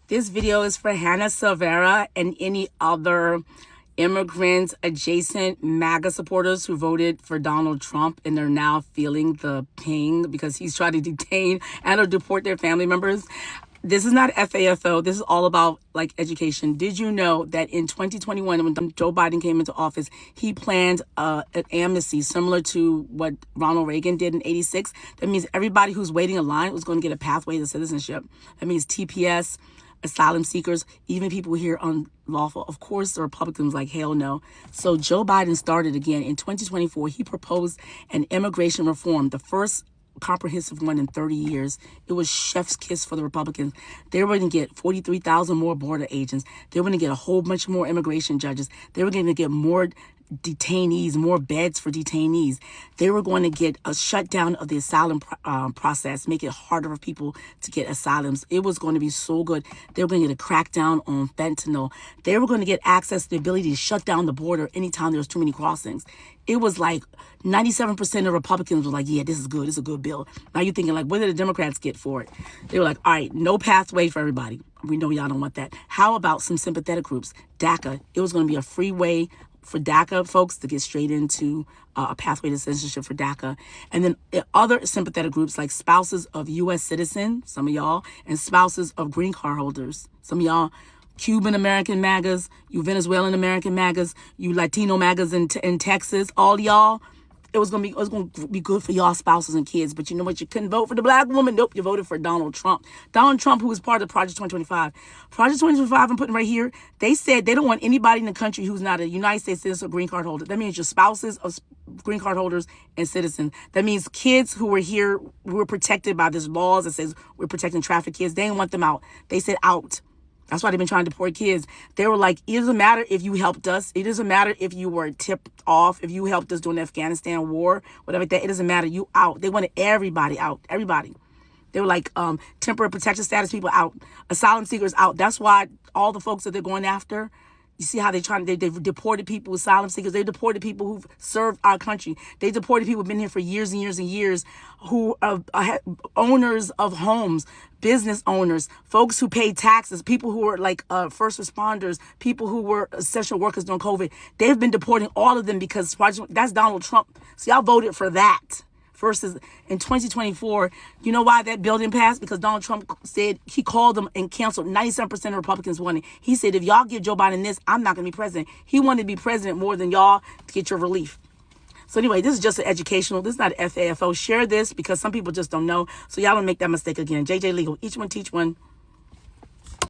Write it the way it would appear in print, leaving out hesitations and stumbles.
This video is for Hannah Silvera and any other immigrant adjacent MAGA supporters who voted for Donald Trump and they're now feeling the pain because he's trying to detain and or deport their family members. This is not FAFO. This is all about like education. Did you know that in 2021, when Joe Biden came into office, he planned an amnesty similar to what Ronald Reagan did in '86? That means everybody who's waiting in line was going to get a pathway to citizenship. That means TPS, asylum seekers, even people here unlawful. Of course, the Republicans like, hell no. So Joe Biden started again in 2024. He proposed an immigration reform, the first comprehensive one in 30 years. It was chef's kiss for the Republicans. They were going to get 43,000 more border agents. They were going to get a whole bunch more immigration judges. They were going to get more detainees, more beds for detainees. They were going to get a shutdown of the asylum process, make it harder for people to get asylums. It was going to be so good. They were going to get a crackdown on fentanyl. They were going to get access to the ability to shut down the border anytime there was too many crossings. It was like 97% of Republicans were like, yeah, this is good. It's a good bill. Now you're thinking like, what did the Democrats get for it? They were like, all right, no pathway for everybody. We know y'all don't want that. How about some sympathetic groups? DACA. It was going to be a free way for DACA folks to get straight into a pathway to citizenship for DACA. And then other sympathetic groups like spouses of U.S. citizens, some of y'all, and spouses of green card holders. Some of y'all Cuban American MAGAs, you Venezuelan American MAGAs, you Latino MAGAs in Texas, all y'all. It was gonna be good for y'all spouses and kids. But you know what? You couldn't vote for the black woman. Nope, you voted for Donald Trump. Donald Trump, who was part of Project 2025. Project 2025, I'm putting right here. They said they don't want anybody in the country who's not a United States citizen or green card holder. That means your spouses of green card holders and citizens. That means kids who were here, who were protected by this laws that says we're protecting trafficked kids. They didn't want them out. They said out. That's why they've been trying to deport kids. They were like, it doesn't matter if you helped us. It doesn't matter if you were tipped off, if you helped us during the Afghanistan war, whatever that. It doesn't matter. You out. They wanted everybody out. Everybody. They were like temporary protection status people out. Asylum seekers out. That's why all the folks that they're going after, you see how they've deported people, asylum seekers. They deported people who've served our country. They deported people who've been here for years and years and years, who are owners of homes, business owners, folks who pay taxes, people who were like first responders, people who were essential workers during COVID. They've been deporting all of them because that's Donald Trump. So y'all voted for that. Versus in 2024, you know why that bill didn't pass? Because Donald Trump said, he called them and canceled. 97% of Republicans wanted. He said, if y'all give Joe Biden this, I'm not going to be president. He wanted to be president more than y'all to get your relief. So anyway, this is just an educational. This is not FAFO. Share this because some people just don't know. So y'all don't make that mistake again. JJ Legal. Each one teach one.